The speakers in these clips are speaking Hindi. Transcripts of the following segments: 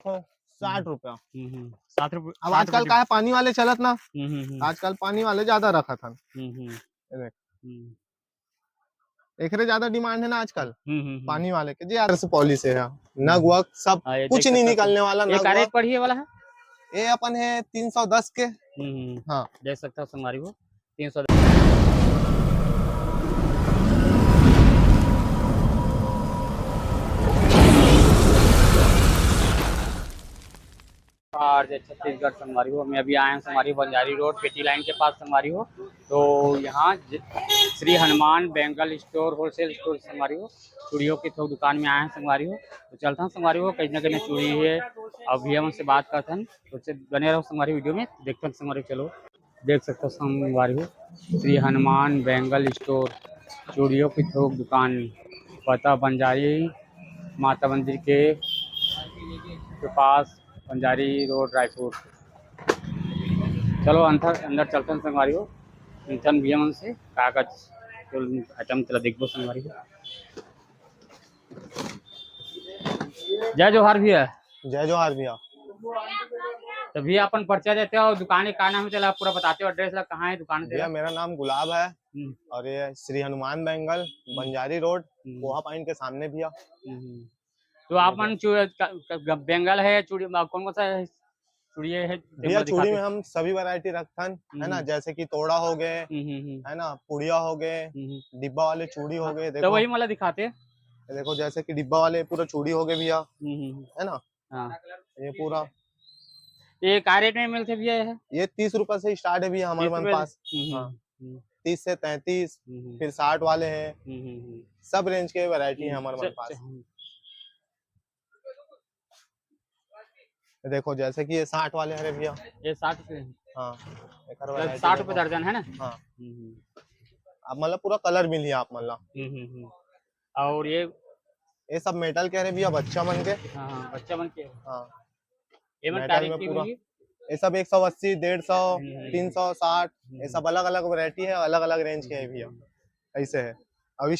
60 रुपया। 7 रुपये। अब आजकल का है पानी वाले चलत ना, हम्म। आजकल पानी वाले ज्यादा रखा था। हम्म। ये देख, हम्म। एकरे ज्यादा डिमांड है ना आजकल हम्म। पानी वाले के जी। यार से पॉलिश है नग वग सब हाँ, ये कुछ देख नहीं सकते निकलने वाला हो। ये नग का वग। रेट पड़ी है वाला है? ये अपन है 310 के। हाँ देख सकते हो संगवारी को 300। और जय छत्तीसगढ़ संगवारी हो, मैं अभी आया हूँ संगवारी बंजारी रोड पेटी लाइन के पास संगवारी हो। तो यहाँ Shri Hanuman Bengal store wholesale store संगवारी हो, चूड़ियों की थोक दुकान में आए हैं संगवारी हो। तो चलता हूँ संगवारी हो, कहीं ना कहीं चूड़ी है। अब भैया उनसे बात करते हैं, तो उससे बने रहो संगवारी वीडियो में, देखते हैं संगवारी। चलो देख सकते हो संगवारी हो, श्री हनुमान बेंगल स्टोर चूड़ियों की थोक दुकान, पता बंजारी माता मंदिर के पास, बंजारी रोड रायपुर। चलो अंदर अंदर चलते हैं संगवारी हो, इंथन भैया मन से कागज आइटम तेला देखबो संगवारी हो। जय जोहार भैया। जय जोहार भैया। तो भैया अपन परिचय देते हो, दुकान का नाम है तेला पूरा बताते हो, एड्रेस ला कहाँ है दुकान तेला? भैया मेरा नाम गुलाब है और ये श्री हनुमान बेंगल बंजारी रोड पोहा पॉइंट के सामने भैया। तो आप मन बेंगल है चूड़ी कौन कौन सा चूड़ी है भैया चूड़ी में हम सभी वैरायटी रखते है ना, जैसे कि तोड़ा हो गए है ना, पुड़िया हो गए, डिब्बा वाले चूड़ी हो गए। तो देखो वही मला दिखाते। देखो जैसे कि डिब्बा वाले पूरा चूड़ी हो गए भैया, है ना। हाँ, ये पूरा ये का रेट में मिलते भैया? ये 30 रुपए से स्टार्ट है भैया हमारे पास। हाँ 30 से 33, फिर 60 वाले हैं, सब रेंज के वैरायटी है हमारे पास। देखो जैसे कि ये 60 वाले हैं भैया, ये 60 रुपये। हाँ 60 रुपये दर्जन है ना? हाँ अब मतलब पूरा कलर मिली आप मतलब। और ये सब मेटल कह रहे भैया, बच्चा मन के। हाँ बच्चा मन के। हाँ मेटल में पूरा ये सब 180, 150, 360, ये सब अलग अलग वैरायटी है, अलग अलग रेंज के है भैया। ऐसे है अब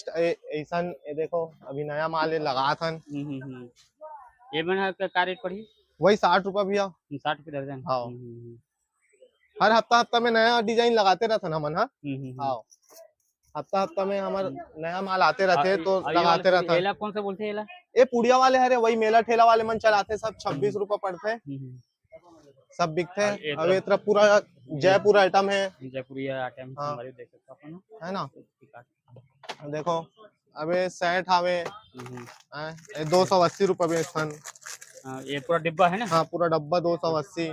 ऐसा ये देखो अभी नया माल ये लगा था। ये मैंने का रेट पड़ी? वही 60 रुपए भैया। 60 रुपये दर्जन। हाँ हर हफ्ता हफ्ता में नया डिजाइन लगाते रहता ना मन। हाँ हफ्ता हफ्ता में हमारे नया माल आते रहते तो लगाते रहता। कौन सा बोलते हैं? ये पुड़िया वाले हरे वही मेला ठेला वाले मन चलाते, सब 26 रुपए पड़ते, सब बिकते हैं। अब ये तरफ पूरा जयपुर आइटम है, जयपुरिया आइटम देख सकते हो है ना। देखो अब ये सेट आवे 280 रुपए बेचन। ये पूरा डिब्बा है ना? हाँ पूरा डब्बा 280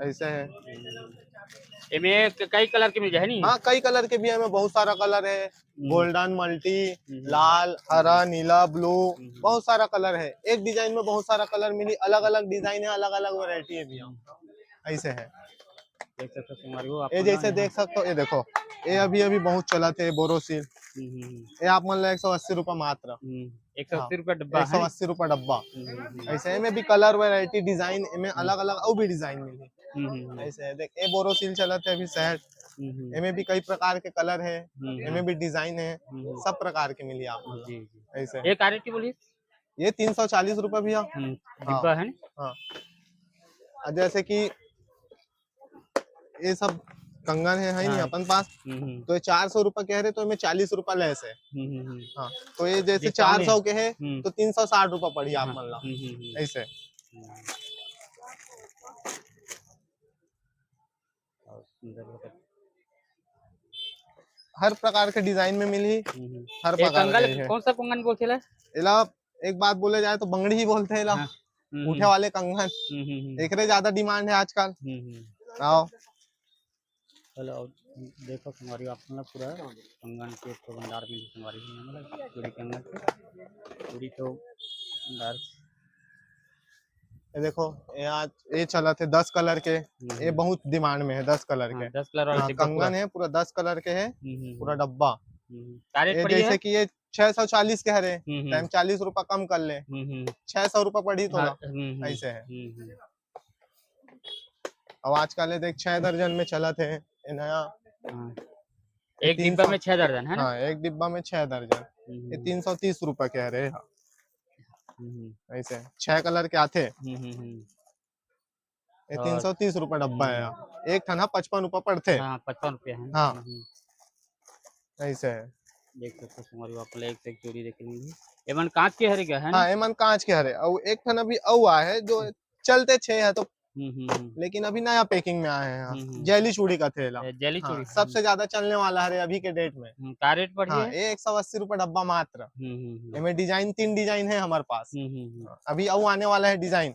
ऐसे है। इनमें कई कलर के मिल जाए नहीं? हाँ कई कलर के भी है, बहुत सारा कलर है, गोल्डन, मल्टी, लाल, हरा, नीला, ब्लू, बहुत सारा कलर है। एक डिजाइन में बहुत सारा कलर मिली, अलग अलग डिजाइन है, अलग अलग वैरायटी है भैया। ऐसे है ये जैसे देख सकते हो। ये देखो ये अभी अभी बहुत चला थे बोरोसिल, ये आप मान लो 180 रुपए मात्र। 180 रुपए डब्बा? 180 रुपए डब्बा। ऐसे में भी कलर वैरायटी डिजाइन में अलग अलग और भी डिजाइन मिली। ऐसे है देख, ये बोरोसिल चला थे अभी सेट, इनमें भी कई प्रकार के कलर है, इनमें भी डिजाइन है, सब प्रकार के मिली आपको। ऐसे एक रेट की बोलिए? ये 340 रुपए भैया डिब्बा है। हाँ जैसे कि ये सब कंगन है नहीं अपन पास, तो ये 400 रुपए कह रहे, तो इनमें 40 रुपए लेस है। हाँ तो ये जैसे 400 के है तो 360 रुपए पड़ी आप मान लो। ऐसे हर प्रकार के डिजाइन में मिली, हर प्रकार के। कौन सा कंगन बोलते हैं? इला एक बात बोले जाए तो बंगड़ी ही बोलते हैं इला, उठे वाले कंगन। एक ज्यादा डिमांड है आजकल। आओ चलो देखो तुम्हारी आपने पूरा कंगन के तो भंडार में तुम्हारी पूरी कंगन पूरी तो भंडार। ये देखो ये आज ये चला थे 10 कलर के, ये बहुत डिमांड में है 10 कलर के। 10 कलर वाला कंगन है पूरा 10 कलर के है, पूरा डब्बा। ये जैसे कि ये 640 के हरे, टाइम 40 रुपए कम कर ले, 600 रुपए पड़ी तो ऐसे है। अब आजकल देख 6 दर्जन में चला थे नया। एक डिब्बा में 6 दर्जन है ना? हाँ एक डिब्बा में 6 दर्जन, ये 330 रुपए कह रहे हैं। ऐसे 6 कलर के आते। ये और 330 रुपये डब्बा है यहाँ। एक था ना 55 रुपये पड़ते। हाँ 55 रुपये है। हाँ ऐसे है। देख सकते हो हमारी आप एक से एक चोरी देखेंगे। एवं कांच के हरे क्या है ना। हाँ एमन कांच के हरे और एक था अभी औआ है जो चलते 6 है तो, लेकिन अभी नया पैकिंग में आए हैं यहाँ। जेली चूड़ी का थैला। जेली हाँ, चूड़ी सबसे ज्यादा चलने वाला है अभी के डेट में। का रेट बढ़ी हाँ है। ये 180 रुपये डब्बा मात्र। इसमें डिजाइन 3 डिजाइन है हमारे पास। अभी औ आने वाला है डिजाइन।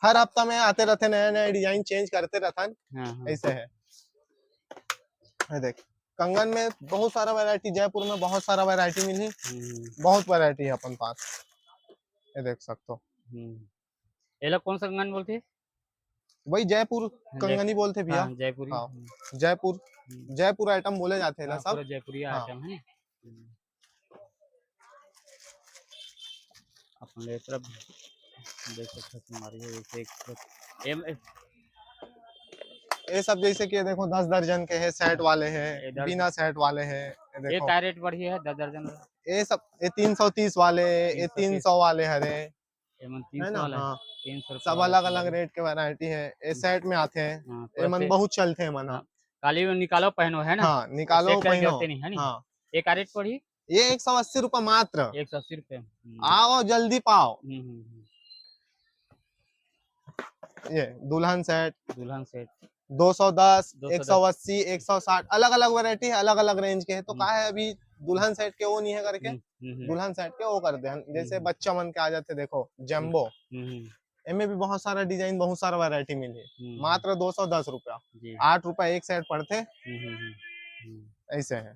हर हफ्ता में आते रहते नए नए डिजाइन चेंज करते रहते। ऐसे है। ये देख कंगन में बहुत सारा वैरायटी, जयपुर में बहुत सारा वैरायटी मिली। बहुत वैरायटी है अपन पास। ये देख सकते हो। ये लोग कौन सा कंगन बोलते हैं। वही जयपुर कंगन ही बोलते भैया। हाँ, जयपुरी। हाँ जयपुर, जयपुर आइटम बोले जाते हैं ना सब। जयपुरी हाँ। आइटम है। अपन ये तरफ देख सकते हैं हमारी ये सब जैसे कि देखो 10 दर्जन के है, सेट वाले हैं, बिना सेट वाले हैं। ये ये देखो क्या रेट बढ़ी है 10 दर्जन। ये सब ये 330 वाले, ये 300 वाले हरे है 300 ना। वाला हाँ 300 सब अलग अलग रेट के वैरायटी है। ये सेट में आते हैं। ये मन बहुत चलते हैं मन। काली में निकालो पहनो है ना। हाँ निकालो पहनो। नहीं है। हाँ ये क्या रेट पड़ी। ये 180 रुपये मात्र। 180 रुपये। आओ जल्दी पाओ। ये दुल्हन सेट 210, 180, 160 अलग अलग वैरायटी है, अलग अलग रेंज के है। तो कहा है अभी दुल्हन सेट के वो नहीं है करके, दुल्हन सेट के वो कर दे। जैसे बच्चा मन के आ जाते देखो जम्बो, इनमें भी बहुत सारा डिजाइन, बहुत सारा वैरायटी मिली। मात्र 210 रुपया, 8 रुपया एक सेट पड़ते। ऐसे है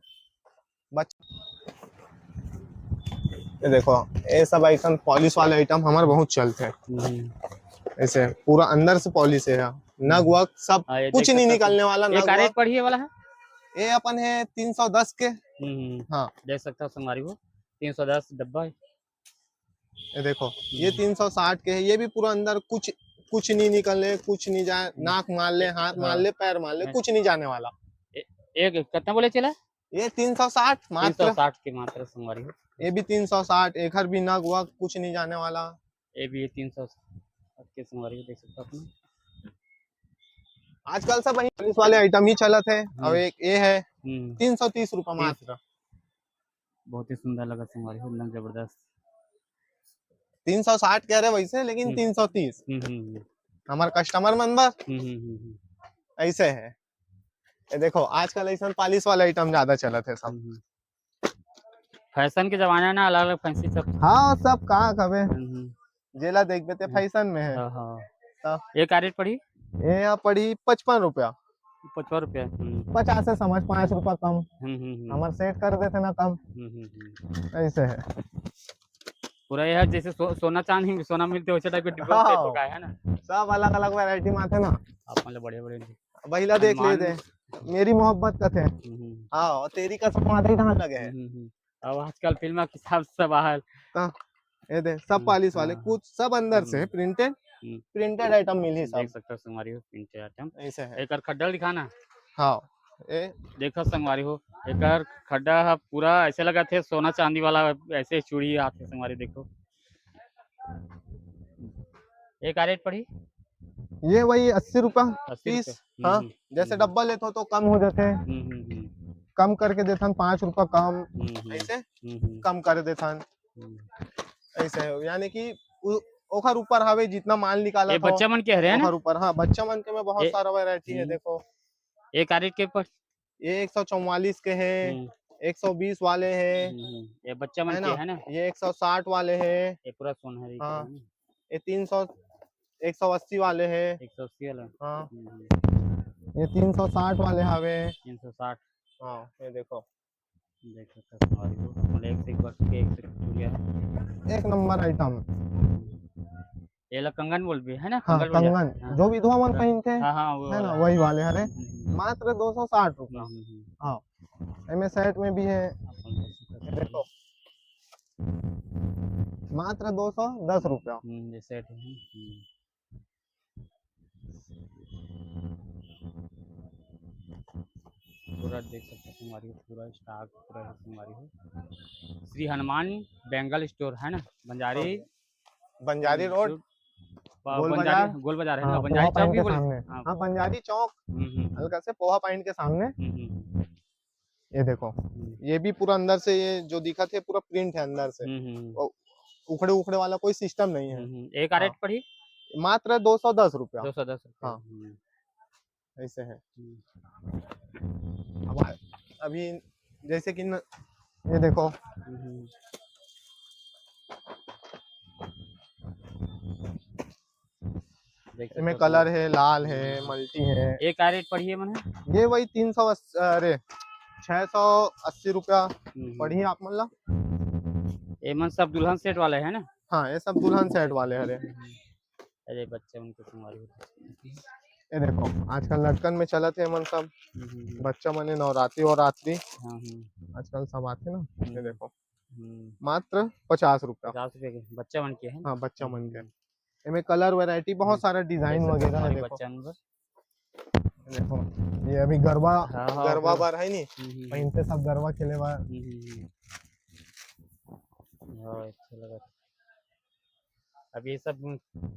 ये देखो ये सब आइटम पॉलिश वाले आइटम हमारे बहुत चलते हैं। ऐसे पूरा अंदर से पॉलिश है, नग वग सब कुछ नहीं निकलने वाला। नग रेट पड़ी है वाला है। ये अपन है 310 के। हाँ देख सकते हो संगवारी को 310 डब्बा है। ये देखो ये 360 के है। ये भी पूरा अंदर कुछ नहीं निकलने, कुछ नहीं जाए। नाक मार ले, हाथ मार ले, पैर मार ले, कुछ नहीं जाने वाला। एक कितना बोले चला। ये 360 मात्र। 360 के मात्र संगवारी को। ये भी 360, एक हर भी नग वग कुछ नहीं जाने वाला। ये भी 360 के संगवारी को देख सकते हो। आजकल सब वही पुलिस वाले आइटम ही चलत है। अब एक ये है 330 रुपये मात्र। बहुत ही सुंदर लगा संगवारी को, एकदम जबरदस्त। 360 कह रहे वैसे, लेकिन 330 हमारे कस्टमर नंबर ऐसे है। ये देखो आजकल ऐसा पॉलिश वाला आइटम ज्यादा चलत है सब। फैशन के जमाने ना अलग अलग फैंसी सब। हाँ सब कहाँ कबे जेला देख बेते फैशन में है। ये क्या रेट पड़ी। ये यहाँ पड़ी 55 रुपया। 55 रुपया। 50 से समझ 5 रुपया कम। हमारे सेट कर देते ना कम। ऐसे है पूरा यह जैसे सोना चांदी सोना मिलते वैसे टाइप के डिब्बा सेट का है ना। सब अलग अलग वैरायटी में आते ना। आप मतलब बड़े महिला देख लेते मेरी मोहब्बत का थे। हाँ तेरी कसम आते कहाँ लगे है। अब आजकल फिल्म के हिसाब से बाहर ये दे सब पॉलिश वाले, कुछ सब अंदर से प्रिंटेड आइटम मिली सब। देख सकते हो संगवारी हो प्रिंटेड आइटम ऐसे है। एक खड्डा दिखाना। हाँ ये देखो संगवारी हो एक खड्डा है पूरा ऐसे लगा थे सोना चांदी वाला ऐसे चूड़ी आते संगवारी। देखो एक रेट पड़ी। ये वही 80 रुपया पीस। हाँ जैसे डब्बा लेते हो तो कम हो जाते। कम करके देथन 5 रुपया कम। ऐसे कम कर देथन। ऐसे है यानी कि ओखर ऊपर हवे जितना माल निकाला था। बच्चा मन के है ना ऊपर। हाँ बच्चा मन के में बहुत सारा वैरायटी है। देखो एक रेट के पर ये 144 के है, 120 वाले है। ये बच्चा मन के है ना। ये 160 वाले है। ये पूरा सुनहरी। हाँ ये 300 180 वाले है। 180 वाला। हाँ ये 360 वाले हवे। 360। हाँ ये देखो देख सकते हो एक से एक नंबर आइटम। ये लोग कंगन बोल भी है ना। हाँ, कंगन जो विधवा मन पहनते हैं है ना वही वाले हरे। मात्र 260 रुपया। हाँ एम सेट में भी है। देखो मात्र 210 रुपया। सेट है। पूरा देख सकते हैं हमारी पूरा स्टॉक पूरा है हमारी हो श्री हनुमान बेंगल स्टोर है ना बंजारी बंजारी रोड, गोल बंजारी बाजार। गोल बाजार है ना हाँ, पोहा बंजारी चौक पॉइंट भी के बोले सामने। हाँ हाँ, बंजारी चौक हल्का से पोहा पॉइंट के सामने। हम्म, ये देखो, ये भी पूरा अंदर से, ये जो दिखा थे पूरा प्रिंट है अंदर से। और उखड़े उखड़े वाला कोई सिस्टम नहीं है। एक रेट पड़ी मात्र 210 रुपया। 210 हाँ, ऐसे है। अब अभी जैसे कि ये देखो, इसमें कलर है, लाल है, मल्टी है। एक रेट पड़ी है मैंने ये वही 380, अरे 680 रुपया पड़ी है आप मतलब। ये मन सब दुल्हन सेट वाले है ना। हाँ, ये सब दुल्हन सेट वाले हरे। अरे बच्चे उनको तुम्हारी ये देखो, आजकल लटकन में चलत है मन सब बच्चा मने नवरात्रि और रात्रि आजकल सब आते ना। ये देखो मात्र 50 रुपया। 50 रुपए के बच्चा मन के है। हाँ, बच्चा मन के। इनमें कलर वैरायटी बहुत सारा डिजाइन वगैरह है। देखो देखो, ये अभी गरबा गरबा बार है नी, वहीं से सब गरबा खेले बार। अच्छा लगा अब ये सब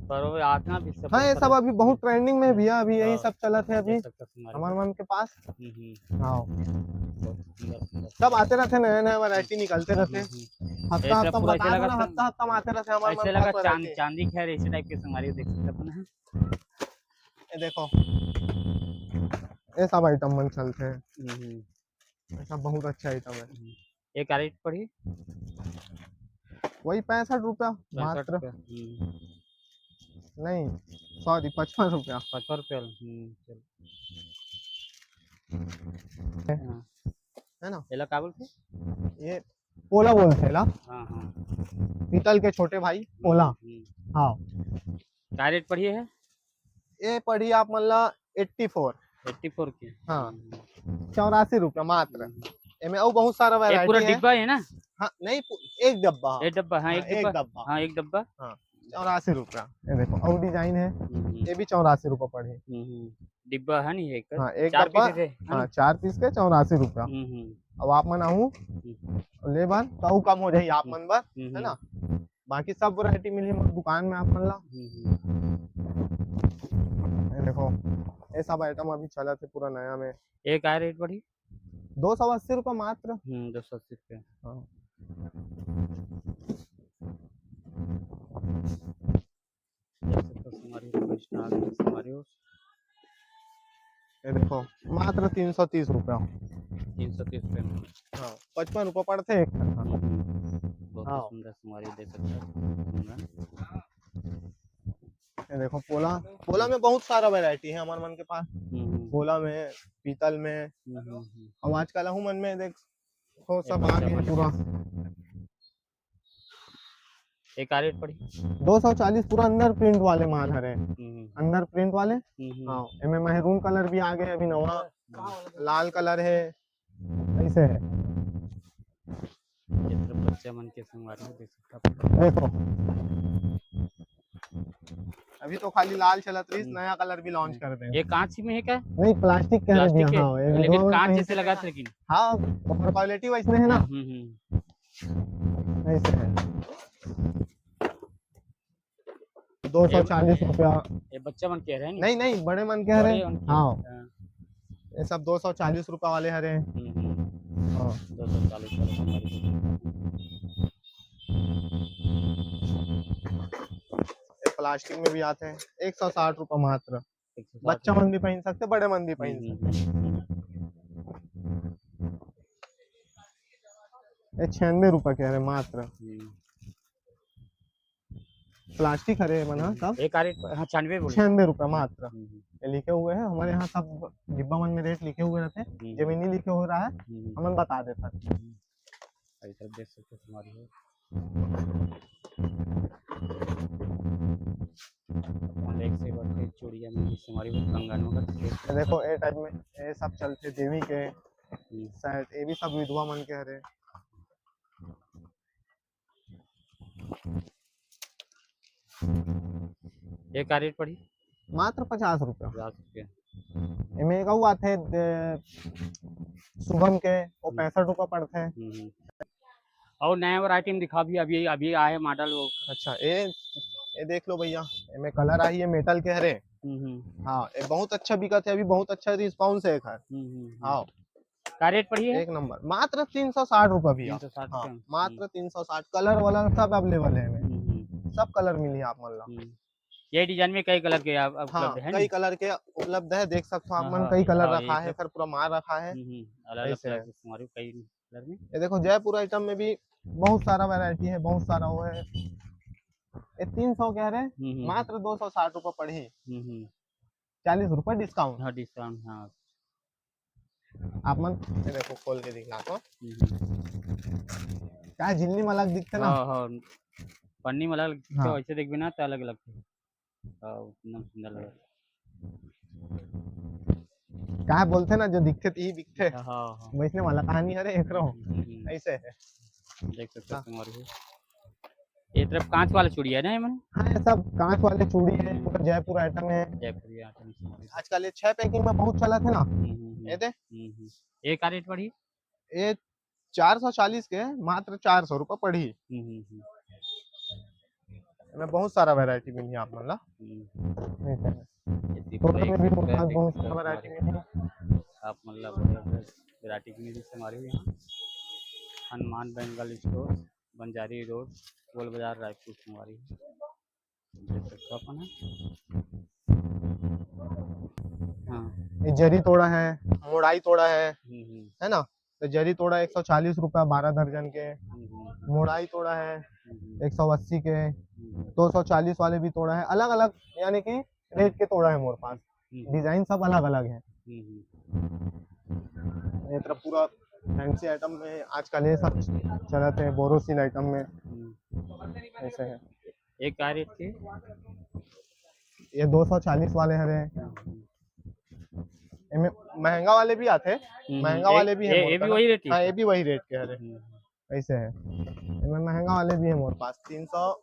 पर आना भी सब। हाँ, ये सब अभी बहुत ट्रेंडिंग में भी है, अभी यही सब चलत है अभी हमारे मन के पास। हाँ, सब आते रहते, नए नए वैरायटी निकलते रहते। हफ्ता हफ्ता बता दो ना, हफ्ता हफ्ता आते रहते हमारे ऐसे लगा चांदी खैर ऐसे टाइप के संगवारी देख सकते अपन। ये देखो, ये सब आइटम मन चलते हैं। ऐसा बहुत अच्छा आइटम है। एक रेट पड़ी वही 65 रुपया मात्र। नहीं, सॉरी, 55 रुपया। 55 रुपया है ना। एला का बोलते, ये पोला बोलते ला। हाँ हाँ, पीतल के छोटे भाई पोला। हाँ, क्या रेट पड़ी है। ये पड़ी आप मतलब 84 की। हाँ, 84 रुपया मात्र। इनमें और बहुत सारा वैरायटी पूरा है। डिब्बा है ना। हाँ, नहीं, एक डब्बा। एक डब्बा, हाँ एक डब्बा, हाँ एक डब्बा। हाँ, 84 रुपया। ये देखो, और डिजाइन है। ये भी 84 रुपया पड़े। डिब्बा है नहीं एक। हाँ, एक 4 डब्बा। पीस है। हाँ, 4 पीस के 84 रुपया। अब आप मन आहू ले बार तो कम हो जाए आप मन बार, है ना। बाकी सब वैरायटी मिली दुकान में आप मन ला। देखो, ये सब आइटम अभी चला थे पूरा नया में। एक आ रेट पड़ी 280 रुपया मात्र। 280 रुपया। हाँ, ये देखो मात्र 330 रुपया। 330 रुपये। हाँ, 55 रुपया पड़ते एक। बहुत सुंदर सुमारी दे सकते हैं। ये देखो, पोला पोला में बहुत सारा वैरायटी है हमारे मन के पास। पोला में, पीतल में, और आजकल अहू मन में देखो सब आ गए पूरा। एक रेट पड़ी 240 पूरा अंदर प्रिंट वाले माल हरे। अंदर प्रिंट वाले। हाँ, इनमें मैरून कलर भी आ गए अभी नवा, लाल कलर है, ऐसे है। बच्चे मन के संगवारी देख सकते। देखो, अभी तो खाली लाल चलत रही, नया कलर भी लॉन्च कर दे। ये कांच में है क्या। नहीं, प्लास्टिक के है भैया। हाँ, लेकिन कांच जैसे लगा था लेकिन। हाँ, ऊपर क्वालिटी वैसे है ना। ऐसे है। 240 रुपया। ये बच्चा मन के रहे हैं। नहीं नहीं, बड़े मन के हरे। हाँ, ये सब 240 रुपया वाले हरे। हाँ, 240 प्लास्टिक में भी आते हैं। 160 रुपया मात्र। बच्चा मन भी पहन सकते, बड़े मन भी पहन सकते। ये 96 रुपया के हरे मात्र। प्लास्टिक हरे मन सब। एक रेट 96 रुपया मात्र। ये लिखे हुए हैं हमारे यहाँ, सब डिब्बा मन में रेट लिखे हुए रहते हैं। जब नहीं लिखे हो रहा है हम बता देता है। देख सकते तुम्हारी चूड़िया में हमारी कंगन वगैरह। देखो, ए टाइप में ये सब चलते देवी के शायद, ये भी सब विधवा मन के हरे। एक रेट पड़ी मात्र 50 रुपया। 50 रुपया। इनमें एक और आते शुभम के वो 65 रुपये पड़ते हैं। और नया वैरायटी में दिखा भी, अभी अभी आए मॉडल वो। अच्छा ये देख लो भैया, इनमें कलर आई है मेटल के हरे। हाँ ये बहुत अच्छा बिका थे, अभी बहुत अच्छा रिस्पांस है खैर। हाँ क्या रेट पड़ी है? एक नंबर, मात्र 360 रुपये भैया। 360 हाँ रुपये। मात्र 360, कलर वाला सब अवेलेबल है इनमें, सब कलर मिली आप मान लो। ये डिजाइन में कई कलर के हाँ उपलब्ध है कई ना? कलर के उपलब्ध है, देख सकते हो आप हाँ, मन, हाँ, कई कलर हाँ, रखा ये है, सब फिर पूरा माल रखा है। अलग अलग ऐसे है। कलर हमारे कई कलर में। ये देखो जयपुर आइटम में भी बहुत सारा वैरायटी है, बहुत सारा वो है। ये 300 कह रहे हैं, मात्र 260 रुपये पड़ी, 40 रुपये डिस्काउंट। हाँ डिस्काउंट, हाँ। आप मन ये देखो खोल के दिखला तो क्या झिल्ली में अलग दिखते ना। हाँ हाँ, पन्नी में अलग हाँ। तो ऐसे देख भी ना तो अलग अलग इतना सुंदर लगा। क्या बोलते ना, जो दिखते ती दिखते, हाँ हाँ। वैसने वाला कहानी है एक रो ऐसे है। देख सकते हो तुम्हारे को। ये तरफ कांच वाला चूड़ी है ना ये मन? हाँ ये सब कांच वाले चूड़ी है, पूरा जयपुर आइटम है। जयपुरी आइटम हमारे। आजकल ये 6 पैकिंग में बहुत चला थे ना। ये दे ये का रेट पड़ी? ये 440 के मात्र 400 रुपये पड़ी। में बहुत सारा वैरायटी मिली आप मतलब। टोटल में भी बहुत सारा वैरायटी मिली। आप मतलब वैरायटी की मिली हमारे यहाँ। हनुमान बेंगल स्टोर, बंजारी रोड, गोल बाजार, रायपुर हमारी। देख सकते हो अपन हाँ। ये जरी तोड़ा है, मोड़ाई तोड़ा है ना। तो जरी तोड़ा 140 रुपया 12 दर्जन के, मोड़ाई तोड़ा है 180 के, 240 वाले भी तोड़ा है, अलग अलग यानी कि रेट के तोड़ा है मोर पास, डिजाइन सब अलग अलग है। ये तरफ पूरा फैंसी आइटम में आजकल ये सब चलते हैं, बोरोसिल आइटम में ऐसे है। एक क्या रेट के? ये 240 वाले हरे, इनमें महंगा वाले भी आते हैं, महंगा वाले भी है। ये भी वही रेट? हाँ ये भी वही रेट के हरे ऐसे है। इनमें महंगा वाले भी है मोर पास, 300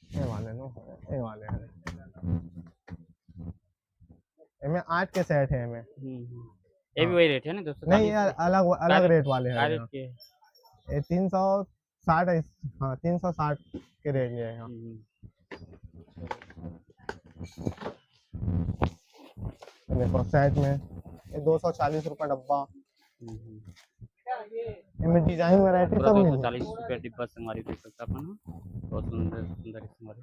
ये वाले नो, ये वाले हैं। इनमें 8 के सेट है इनमें। ये भी वही रेट है ना? 240? नहीं यार अलग अलग रेट वाले हैं। रेट के ये 360, हाँ 360 के रेट है यहाँ। देखो सेट में ये 240 रुपये डब्बा। इनमें डिजाइन वैरायटी सब मिल 240 रुपये डिब्बा से हमारी देख सकता अपन। बहुत सुंदर सुंदर हमारे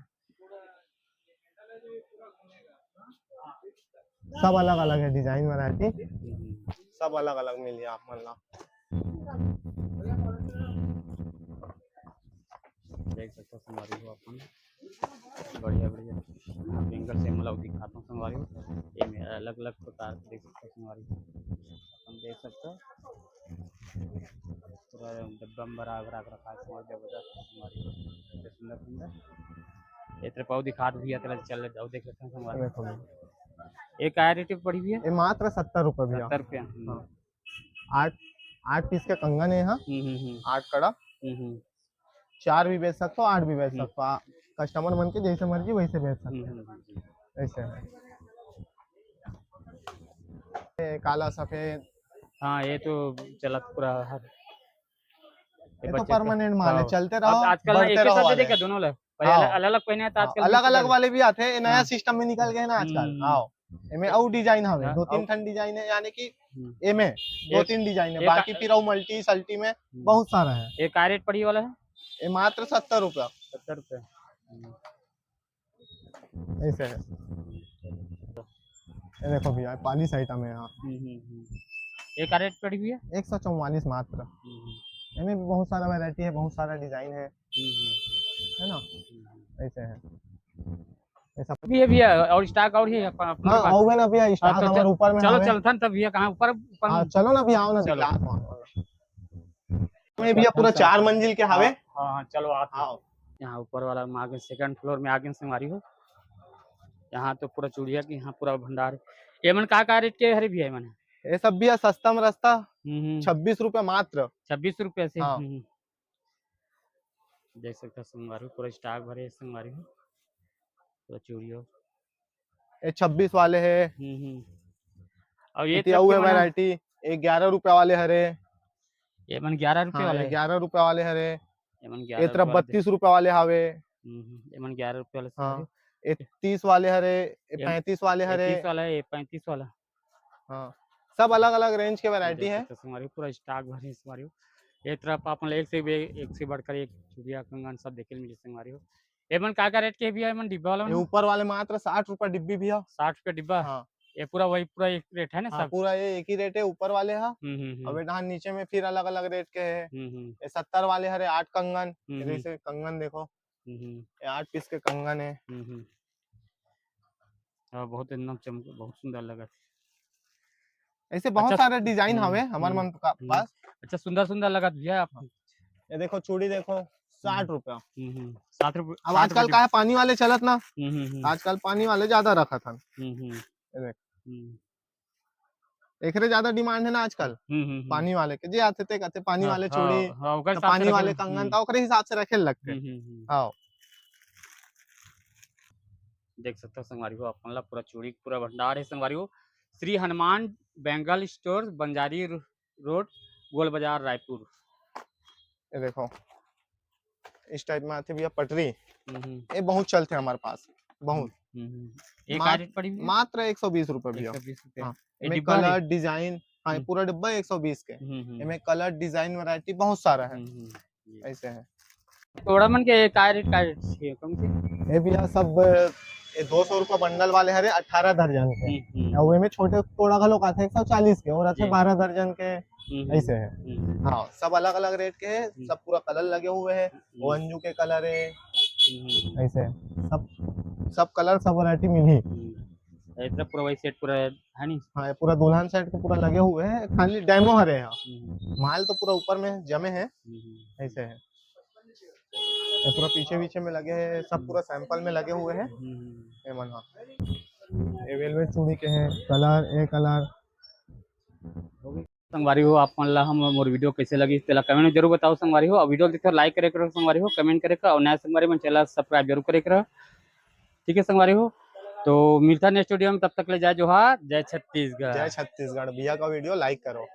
सब अलग अलग है, डिजाइन वैरायटी सब अलग अलग मिली आप मतलब। देख सकते हो हमारी को अपन बढ़िया बढ़िया बेंगल से मतलब दिखाता हूँ हमारी। ये में अलग अलग प्रकार के देख सकते हो हमारी, अपन देख सकते हो पूरा डब्बा में भरा भरा रखा है हमारी, जबरदस्त हमारी सुंदर सुंदर। ये तरफ दिखा भी है, चल जाओ देख सकते हैं हमारे। एक क्या रेट पड़ी हुई है? ये मात्र 70 रुपये भैया। 70 रुपये। हाँ 8 पीस के कंगन है यहाँ, 8 कड़ा, 4 भी बेच सकते हो, 8 भी बेच सकते हो, कस्टमर मन के जैसे मर्जी वैसे बेच सकते हो ऐसे है। काला सफेद, हाँ ये तो चला पूरा हर ये तो परमानेंट माल है, चलते रहो आजकल बढ़ते रहो वाले। क्या दोनों अलग अलग पहने हैं तो आजकल अलग अलग वाले भी आते हैं, नया सिस्टम में निकल गए ना आजकल। आओ इनमें और डिजाइन हवे, 2-3 ठन डिजाइन है, यानी कि इनमें 2-3 डिजाइन है, बाकी फिर मल्टी सल्टी में बहुत सारा है। एक क्या रेट पड़ी वाला है? ये मात्र 70 रुपया। 70 रुपये ऐसे है। ये देखो भैया पॉलिश आइटम है यहाँ। एक क्या रेट पड़ी हुई है? 144 मात्र। इनमें भी बहुत सारा वैरायटी है, बहुत सारा डिजाइन है ना ऐसे है। ऐसा भी है भैया, और स्टॉक और ही है अपने हाँ पास। आओगे ना भैया, स्टॉक हमारे ऊपर में चलो हवे। चलता तब भैया कहाँ ऊपर हाँ चलो ना भैया, आओ ना चलो। में भैया पूरा 4 मंजिल के हवे। हाँ चलो आओ। यहाँ ऊपर वाला आगे सेकंड फ्लोर में आगे से हमारी हो, यहाँ तो पूरा चूड़िया की यहाँ पूरा भंडार है। ये मन का रेट के हरे भैया मन? ये सब भैया सस्ता में रास्ता 26 रुपये मात्र। 26 रुपये से। हाँ। देख सकते हो संगवारी पूरा स्टॉक भरे संगवारी हो। पूरा चूड़ी हो। ये 26 वाले है। और ये इतनी तरफ है के बना वैरायटी। ये 11 रुपए वाले हरे। ये मन 11 रुपए हाँ वाला ये है। 11 रुपए वाले हरे। ये मन ये 11 तरफ रुपए वाला 32 रुपए वाले हावे। ये मन 11 रुपए वाला हाँ संगवारी। ये 30 वाले हरे। ये ये 35 वाले ये हरे। 30 वाला है, ये 35 वाला। हाँ सब अलग अलग रेंज के वैरायटी देख है। सकते हो संगवारी पूरा स्टॉक भरी संगवारी हो। ये तरफ आप एक से बढ़कर एक चूड़िया कंगन सब देखे मिले संगवारी हो। ये मन का रेट के भी है मन डिब्बा वाला ये मन ऊपर वाले मात्र 60 रुपए डिब्बी भी है। 60 रुपए डिब्बा। हाँ ये पूरा वही पूरा एक रेट है ना हाँ सब। पूरा ये एक ही रेट है ऊपर वाले हा। हम्म। और यहाँ नीचे में फिर अलग अलग रेट के है। हम्म। ये 70 वाले हरे 8 कंगन। हम्म, ये जैसे कंगन देखो हम्म। ये 8 पीस के कंगन है। हाँ बहुत एकदम चमक बहुत सुंदर लगा। ऐसे बहुत अच्छा सारे डिजाइन हवे हमारे हम्म, मन का हम्म। पास। अच्छा सुंदर सुंदर लगा भैया आप। ये देखो चूड़ी देखो 60 रुपया। 7 रुपए अब आजकल का है पानी वाले चलत ना। हम्म। आजकल पानी वाले ज्यादा रखा था। हम्म। ये देख हम्म। एकरे ज्यादा डिमांड है ना आजकल। पानी वाले के जे आते थे कहते पानी वाले चूड़ी हाँ ओकर तो हिसाब से पानी रखे वाले कंगन था ओकरे हिसाब से रखे लगते। हाँ देख सकते हो संगवारी हो अपन ला पूरा चूड़ी पूरा भंडार है संगवारी हो। श्री हनुमान बेंगल स्टोर बंजारी रोड गोल बाजार रायपुर। ये देखो इस टाइप में आते भैया पटरी। हम्म। ये बहुत चलते हैं हमारे पास बहुत। एक मात्र रेट पड़ी भैया? मात्र 120 रुपए भैया। 120 रुपए। हाँ ये इनमें डिब्बा है? Colour design. हाँ ये पूरा डिब्बा 120 के। इनमें कलर डिजाइन वैरायटी बहुत सारा है। ऐसे है थोड़ा मन के का रेट है कम से। ये भैया सब ये 200 रुपए बंडल वाले हरे 18 दर्जन के। और वे में छोटे थोड़ा घलोक आते हैं 140 के और अच्छे 12 दर्जन के। ऐसे है। हाँ सब अलग अलग रेट के है। सब पूरा कलर लगे हुए हैं। अंजू के कलर है। ऐसे है। सब कलर सब वैरायटी मिली। इतना पूरा वही सेट पूरा है नहीं। हाँ ये पूरा दुल्हन सेट के पूरा लगे हुए हैं खाली डेमो हरे हैं। माल तो पूरा ऊपर में जमे हैं। ऐसे है ये पूरा पीछे पीछे में लगे हैं सब पूरा सैंपल में लगे हुए हैं। ये मना ये वेलवेट चूड़ी के हैं कलर ए कलर। संगवारी हो आप मन ला हम मोर वीडियो कैसे लगी तेला कमेंट में जरूर बताओ संगवारी हो। और वीडियो देखो लाइक करे करो संगवारी हो कमेंट करे का और नया संगवारी मन चैनल सब्सक्राइब जरूर करे करो। ठीक है संगवारी हो तो मिलता नेक्स्ट वीडियो में तब तक ले जाए जोहार जय छत्तीसगढ़। जय छत्तीसगढ़ भैया का वीडियो लाइक करो।